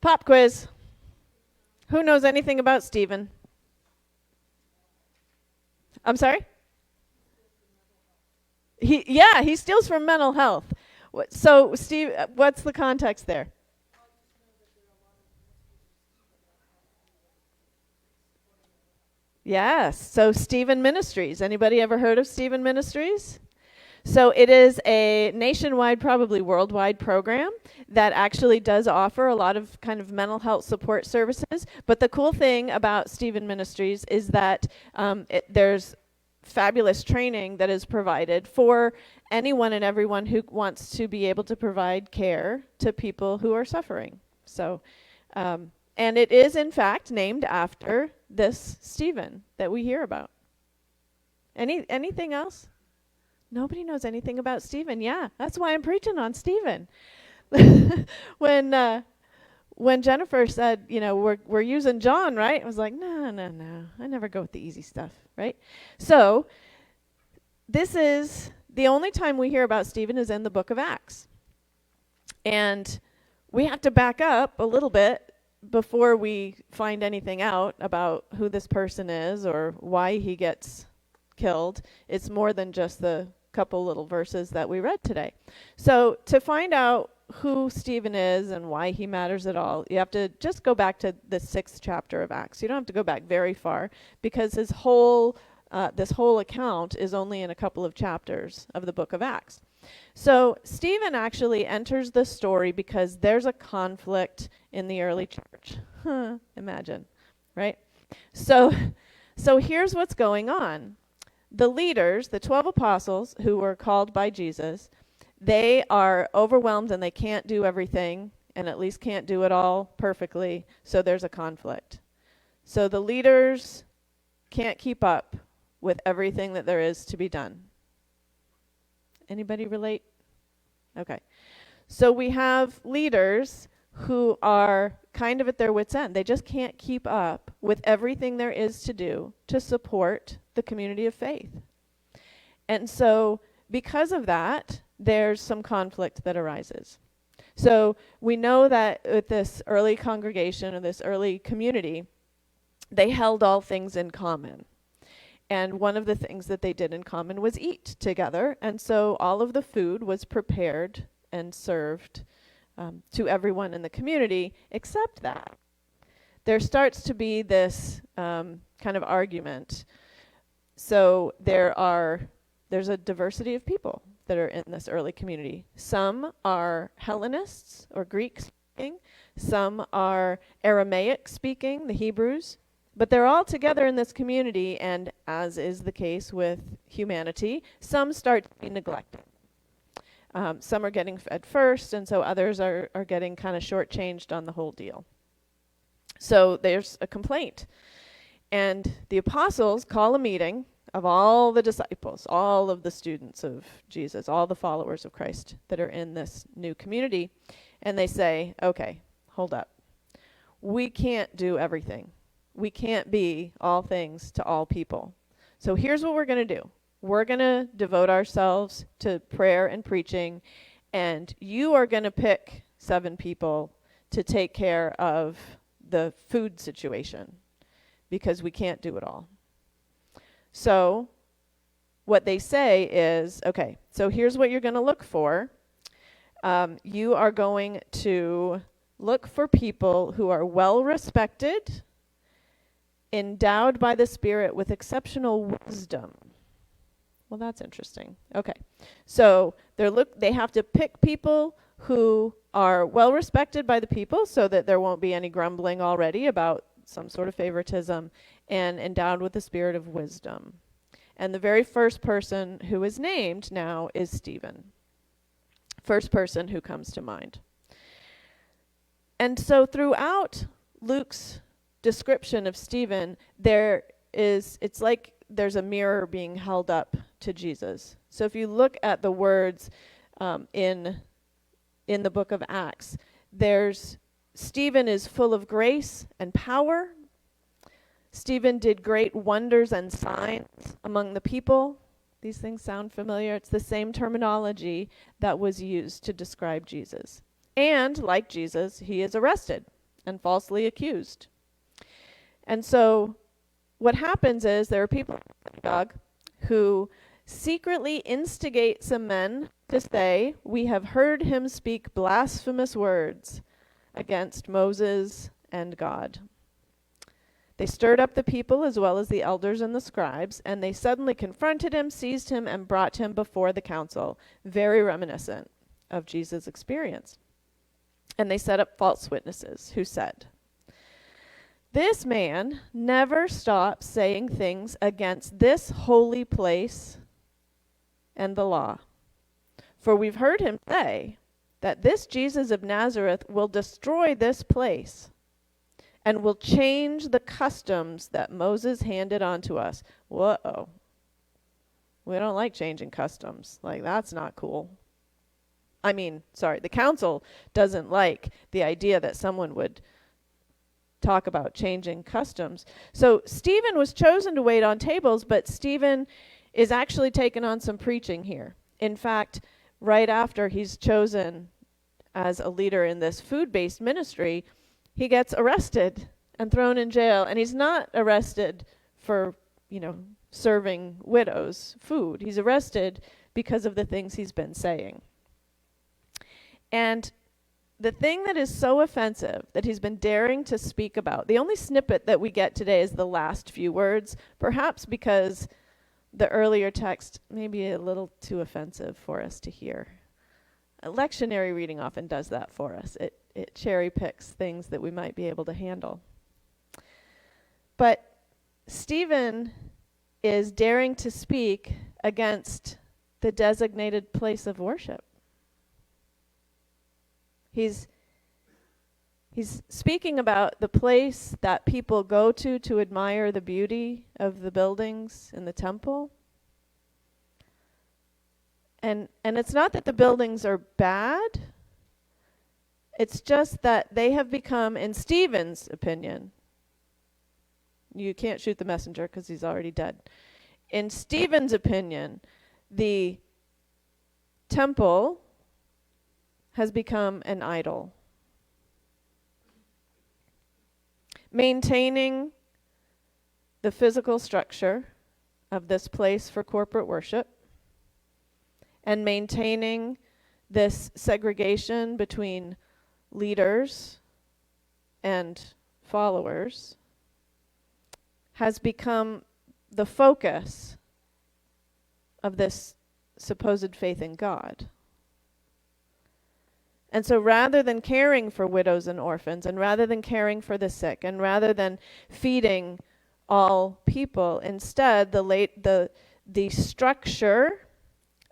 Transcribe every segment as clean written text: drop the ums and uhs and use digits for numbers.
Pop quiz. Who knows anything about Stephen? I'm sorry? He steals from mental health. So, Steve, what's the context there? Yes. So, Stephen Ministries. Anybody ever heard of Stephen Ministries? So it is a nationwide, probably worldwide program that actually does offer a lot of kind of mental health support services. But the cool thing about Stephen Ministries is that there's fabulous training that is provided for anyone and everyone who wants to be able to provide care to people who are suffering. So, and it is in fact named after this Stephen that we hear about. Anything else? Nobody knows anything about Stephen. Yeah, that's why I'm preaching on Stephen. When Jennifer said, we're using John, right? I was like, no. I never go with the easy stuff, right? So this is the only time we hear about Stephen is in the book of Acts. And we have to back up a little bit before we find anything out about who this person is or why he gets killed. It's more than just the couple little verses that we read today. So to find out who Stephen is and why he matters at all, you have to just go back to the 6th chapter of Acts. You don't have to go back very far because this whole account is only in a couple of chapters of the book of Acts. So Stephen actually enters the story because there's a conflict in the early church. Imagine, right? So here's what's going on. The leaders, the 12 apostles who were called by Jesus, they are overwhelmed and they can't do everything, and at least can't do it all perfectly, so there's a conflict. So the leaders can't keep up with everything that there is to be done. Anybody relate? Okay. So we have leaders who are kind of at their wits' end. They just can't keep up with everything there is to do to support the community of faith. And so because of that, there's some conflict that arises. So we know that with this early congregation or this early community, they held all things in common. And one of the things that they did in common was eat together. And so all of the food was prepared and served to everyone in the community, except that there starts to be this kind of argument. So there's a diversity of people that are in this early community. Some are Hellenists or Greek speaking. Some are Aramaic speaking, the Hebrews. But they're all together in this community, and as is the case with humanity, some start to be neglected. Some are getting fed first, and so others are getting kind of shortchanged on the whole deal. So there's a complaint. And the apostles call a meeting of all the disciples, all of the students of Jesus, all the followers of Christ that are in this new community. And they say, okay, hold up. We can't do everything. We can't be all things to all people. So here's what we're going to do. We're going to devote ourselves to prayer and preaching, and you are going to pick 7 people to take care of the food situation because we can't do it all. So what they say is, okay, so here's what you're going to look for. You are going to look for people who are well respected, endowed by the Spirit with exceptional wisdom. Well, that's interesting. Okay. So they have to pick people who are well respected by the people so that there won't be any grumbling already about some sort of favoritism, and endowed with the spirit of wisdom. And the very first person who is named now is Stephen. First person who comes to mind. And so throughout Luke's description of Stephen, it's like there's a mirror being held up to Jesus. So if you look at the words in the book of Acts, Stephen is full of grace and power. Stephen did great wonders and signs among the people. These things sound familiar. It's the same terminology that was used to describe Jesus. And like Jesus, he is arrested and falsely accused. And so what happens is there are people in the synagogue who secretly instigate some men to say, "We have heard him speak blasphemous words against Moses and God." They stirred up the people as well as the elders and the scribes, and they suddenly confronted him, seized him, and brought him before the council, very reminiscent of Jesus' experience. And they set up false witnesses who said, "This man never stops saying things against this holy place and the law. For we've heard him say that this Jesus of Nazareth will destroy this place and will change the customs that Moses handed on to us." Whoa. We don't like changing customs. Like, that's not cool. The council doesn't like the idea that someone would talk about changing customs. So Stephen was chosen to wait on tables, but Stephen is actually taking on some preaching here. In fact, right after he's chosen as a leader in this food-based ministry, he gets arrested and thrown in jail. And he's not arrested for, serving widows food. He's arrested because of the things he's been saying. And the thing that is so offensive that he's been daring to speak about, the only snippet that we get today is the last few words, perhaps because the earlier text may be a little too offensive for us to hear. A lectionary reading often does that for us. It cherry picks things that we might be able to handle. But Stephen is daring to speak against the designated place of worship. He's speaking about the place that people go to admire the beauty of the buildings in the temple. And it's not that the buildings are bad. It's just that they have become, in Stephen's opinion, you can't shoot the messenger because he's already dead. In Stephen's opinion, the temple has become an idol. Maintaining the physical structure of this place for corporate worship and maintaining this segregation between leaders and followers has become the focus of this supposed faith in God. And so rather than caring for widows and orphans, and rather than caring for the sick, and rather than feeding all people, instead the structure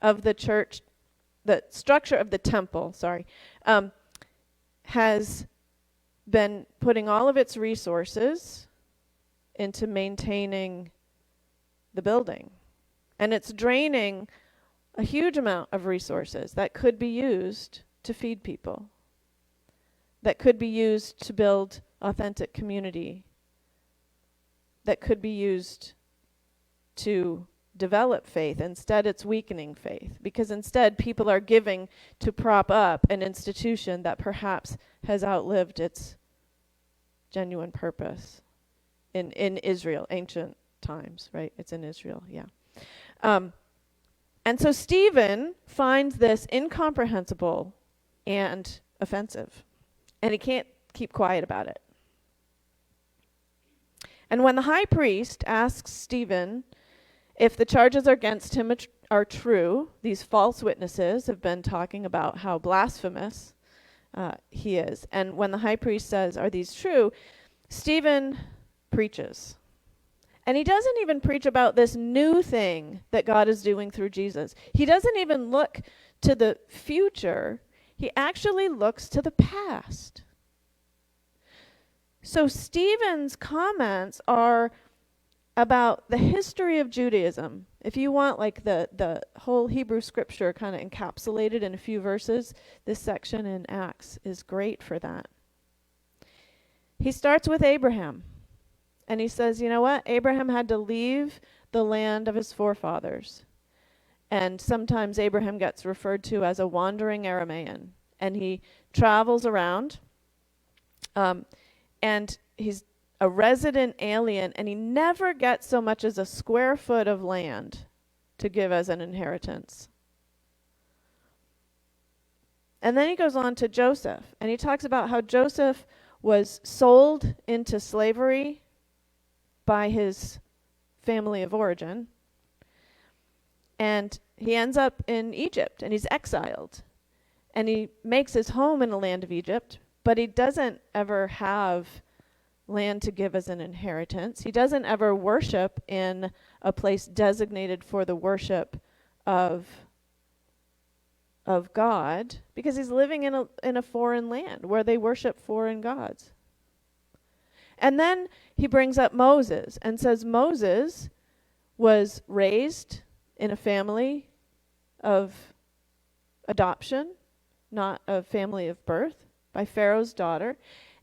of the church, the structure of the temple, has been putting all of its resources into maintaining the building. And it's draining a huge amount of resources that could be used to feed people, that could be used to build authentic community, that could be used to develop faith. Instead, it's weakening faith, because instead people are giving to prop up an institution that perhaps has outlived its genuine purpose in Israel, ancient times, right? It's in Israel, yeah. And so Stephen finds this incomprehensible and offensive, and he can't keep quiet about it. And when the high priest asks Stephen if the charges against him are true, these false witnesses have been talking about how blasphemous he is. And when the high priest says, "Are these true?" Stephen preaches. And he doesn't even preach about this new thing that God is doing through Jesus. He doesn't even look to the future. He actually looks to the past. So Stephen's comments are about the history of Judaism. If you want like the whole Hebrew scripture kind of encapsulated in a few verses, this section in Acts is great for that. He starts with Abraham. And he says, you know what? Abraham had to leave the land of his forefathers. And sometimes Abraham gets referred to as a wandering Aramaean. And he travels around And he's a resident alien, and he never gets so much as a square foot of land to give as an inheritance. And then he goes on to Joseph, and he talks about how Joseph was sold into slavery by his family of origin, and he ends up in Egypt, and he's exiled, and he makes his home in the land of Egypt, but he doesn't ever have land to give as an inheritance. He doesn't ever worship in a place designated for the worship of God, because he's living in a foreign land where they worship foreign gods. And then he brings up Moses and says Moses was raised in a family of adoption, not a family of birth, by Pharaoh's daughter.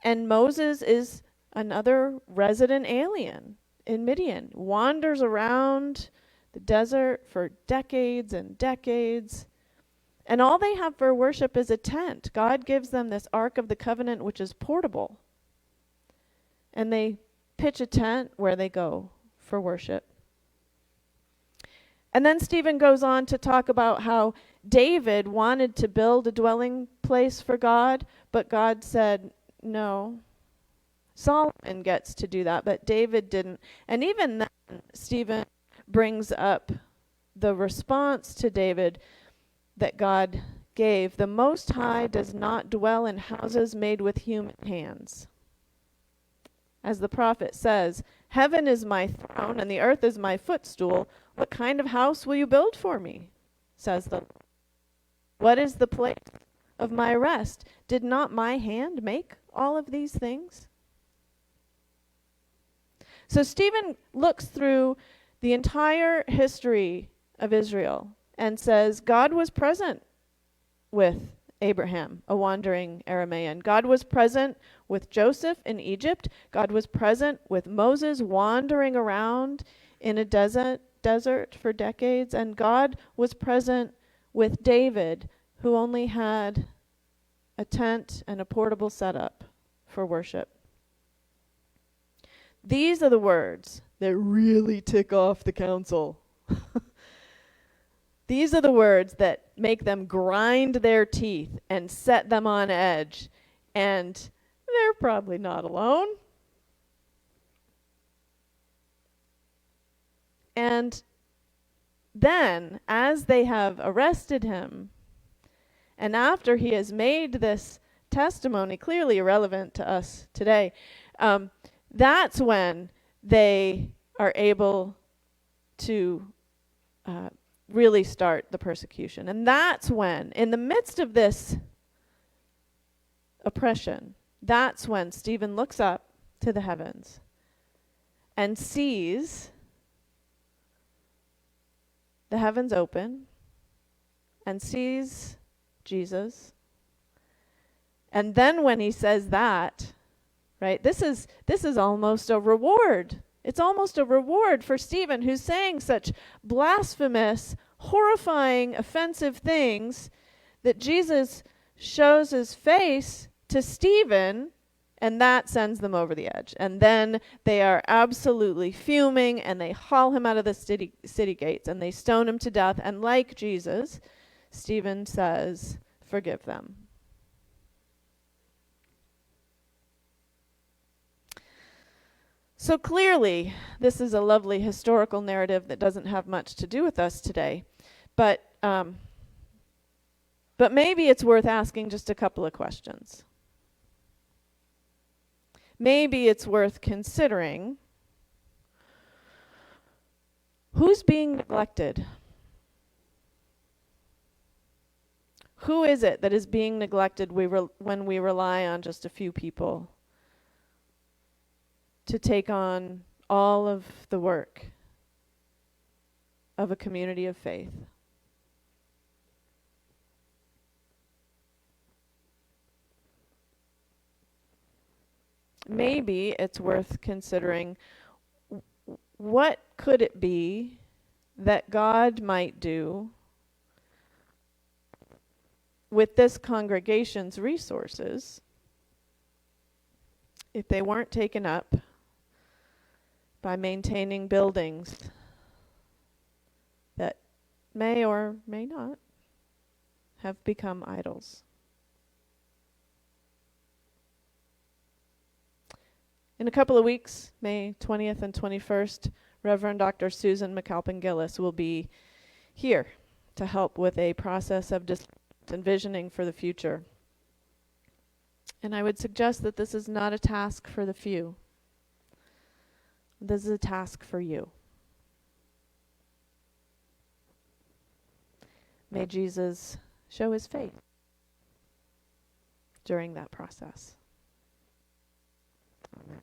And Moses is another resident alien in Midian, wanders around the desert for decades and decades. And all they have for worship is a tent. God gives them this Ark of the Covenant, which is portable. And they pitch a tent where they go for worship. And then Stephen goes on to talk about how David wanted to build a dwelling place for God, but God said, no. Solomon gets to do that, but David didn't. And even then, Stephen brings up the response to David that God gave. The Most High does not dwell in houses made with human hands. As the prophet says, heaven is my throne and the earth is my footstool. What kind of house will you build for me? Says the Lord. What is the place of my rest? Did not my hand make all of these things? So Stephen looks through the entire history of Israel and says God was present with Abraham, a wandering Aramaean. God was present with Joseph in Egypt. God was present with Moses wandering around in a desert for decades. And God was present with David, who only had a tent and a portable setup for worship. These are the words that really tick off the council. These are the words that make them grind their teeth and set them on edge. And they're probably not alone. And then, as they have arrested him, and after he has made this testimony clearly irrelevant to us today, that's when they are able to really start the persecution. And that's when, in the midst of this oppression, that's when Stephen looks up to the heavens and sees the heavens open and sees Jesus. And then when he says that, right, this is almost a reward. It's almost a reward for Stephen, who's saying such blasphemous, horrifying, offensive things, that Jesus shows his face to Stephen, and that sends them over the edge. And then they are absolutely fuming, and they haul him out of the city gates, and they stone him to death. And like Jesus, Stephen says, forgive them. So clearly, this is a lovely historical narrative that doesn't have much to do with us today. But maybe it's worth asking just a couple of questions. Maybe it's worth considering who's being neglected. Who is it that is being neglected when we rely on just a few people to take on all of the work of a community of faith? Maybe it's worth considering, what could it be that God might do with this congregation's resources if they weren't taken up by maintaining buildings that may or may not have become idols. In a couple of weeks, May 20th and 21st, Reverend Dr. Susan McAlpin-Gillis will be here to help with a process of envisioning for the future. And I would suggest that this is not a task for the few. This is a task for you. May Jesus show his faith during that process. Amen.